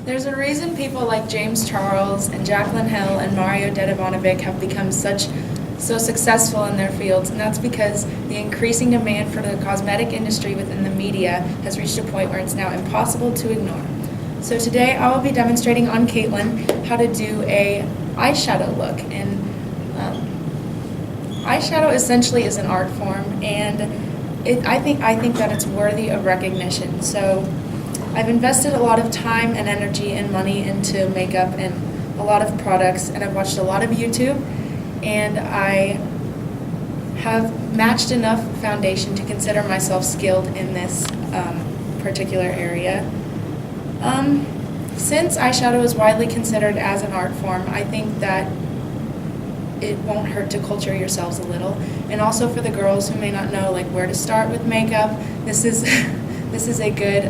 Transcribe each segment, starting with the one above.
There's a reason people like James Charles and Jaclyn Hill and Mario Dedivanovic have become so successful in their fields, and that's because the increasing demand for the cosmetic industry within the media has reached a point where it's now impossible to ignore. So today I will be demonstrating on Caitlin how to do a eyeshadow look. And eyeshadow essentially is an art form, and I think that it's worthy of recognition. So I've invested a lot of time and energy and money into makeup and a lot of products, and I've watched a lot of YouTube, and I have matched enough foundation to consider myself skilled in this particular area. Since eyeshadow is widely considered as an art form, I think that it won't hurt to culture yourselves a little. And also for the girls who may not know where to start with makeup, this is this is a good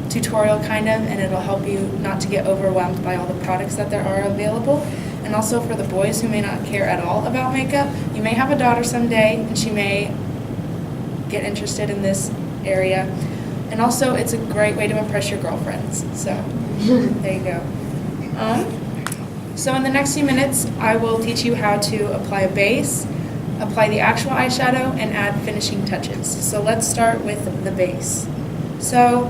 tutorial kind of, and it'll help you not to get overwhelmed by all the products that there are available. And also for the boys who may not care at all about makeup, you may have a daughter someday and she may get interested in this area. And also it's a great way to impress your girlfriends. So there you go. So in the next few minutes, I will teach you how to apply a base, apply the actual eyeshadow, and add finishing touches. So let's start with the base. So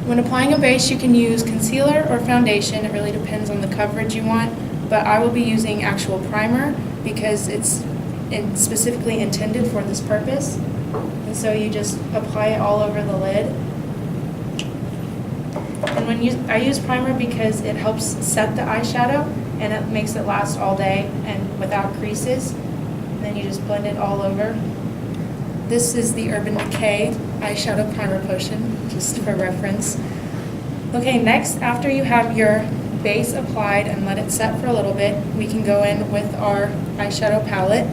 when applying a base, you can use concealer or foundation. It really depends on the coverage you want, but I will be using actual primer because it's specifically intended for this purpose. And so you just apply it all over the lid. And I use primer because it helps set the eyeshadow and it makes it last all day and without creases. And then you just blend it all over. This is the Urban Decay eyeshadow primer potion, just for reference. Okay, next, after you have your base applied and let it set for a little bit, we can go in with our eyeshadow palette.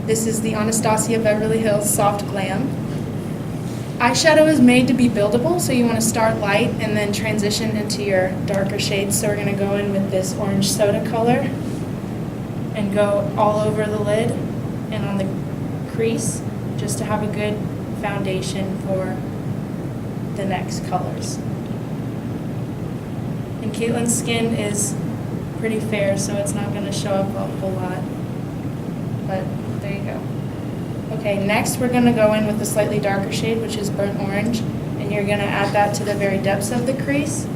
This is the Anastasia Beverly Hills Soft Glam. Eyeshadow is made to be buildable, so you want to start light and then transition into your darker shades. So we're going to go in with this orange soda color and go all over the lid and on the crease, just to have a good foundation for the next colors. And Caitlin's skin is pretty fair, so it's not going to show up a whole lot, but there you go. Okay, next we're going to go in with a slightly darker shade, which is burnt orange, and you're going to add that to the very depths of the crease,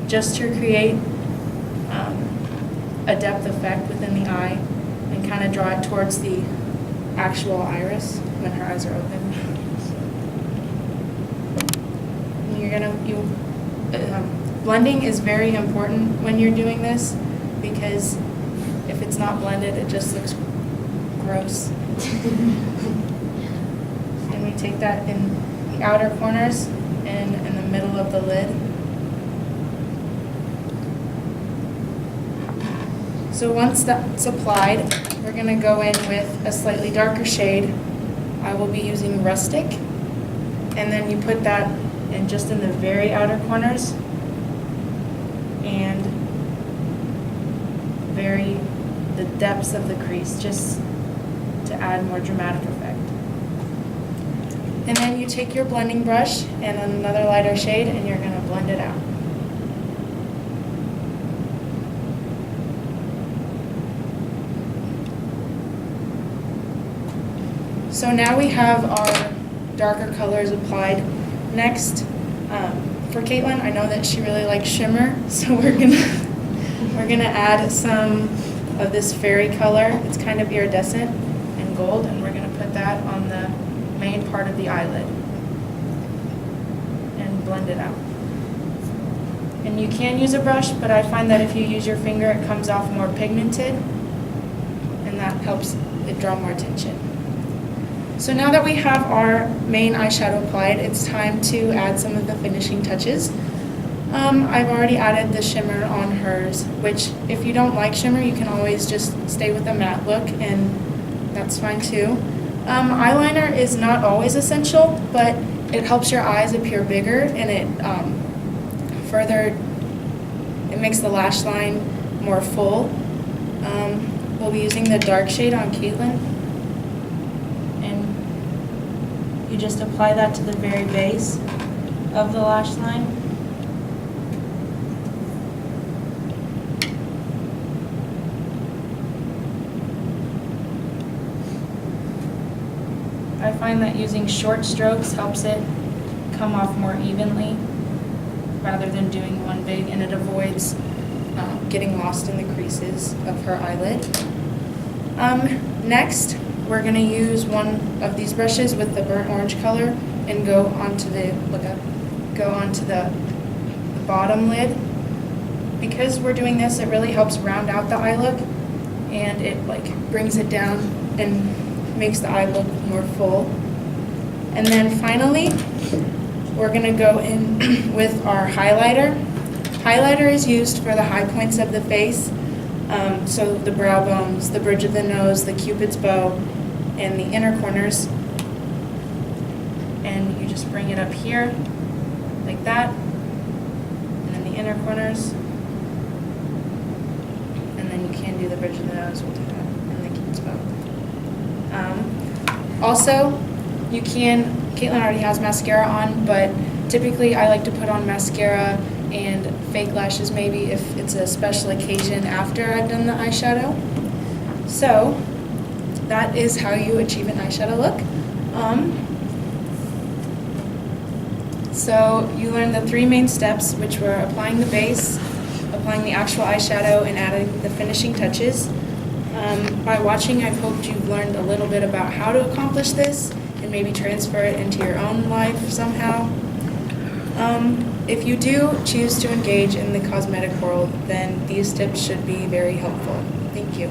just to create a depth effect within the eye and kind of draw it towards the actual iris when her eyes are open. And blending is very important when you're doing this, because if it's not blended, it just looks gross. And we take that in the outer corners and in the middle of the lid. So once that's applied, we're going to go in with a slightly darker shade. I will be using Rustic, and then you put that in just in the very outer corners and the depths of the crease, just to add more dramatic effect. And then you take your blending brush and another lighter shade, and you're going to blend it out. So now we have our darker colors applied. Next, for Caitlin, I know that she really likes shimmer, so we're gonna add some of this fairy color. It's kind of iridescent and gold, and we're gonna put that on the main part of the eyelid and blend it out. And you can use a brush, but I find that if you use your finger, it comes off more pigmented, and that helps it draw more attention. So now that we have our main eyeshadow applied, it's time to add some of the finishing touches. I've already added the shimmer on hers, which if you don't like shimmer, you can always just stay with a matte look, and that's fine too. Eyeliner is not always essential, but it helps your eyes appear bigger, and it makes the lash line more full. We'll be using the dark shade on Caitlin. You just apply that to the very base of the lash line. find that using short strokes helps it come off more evenly rather than doing one big, and it avoids getting lost in the creases of her eyelid. Next, we're going to use one of these brushes with the burnt orange color and go onto the bottom lid. Because we're doing this, it really helps round out the eye look, and it brings it down and makes the eye look more full. And then finally, we're going to go in with our highlighter. Highlighter is used for the high points of the face, so the brow bones, the bridge of the nose, the cupid's bow, and the inner corners. And you just bring it up here, like that, and then the inner corners. And then you can do the bridge of the nose with that and the cupid's bow. Also, you can, Caitlin already has mascara on, but typically I like to put on mascara and fake lashes maybe if it's a special occasion after I've done the eyeshadow. So that is how you achieve an eyeshadow look. So you learned the 3 main steps, which were applying the base, applying the actual eyeshadow, and adding the finishing touches. By watching, I've hoped you've learned a little bit about how to accomplish this and maybe transfer it into your own life somehow. If you do choose to engage in the cosmetic world, then these tips should be very helpful. Thank you.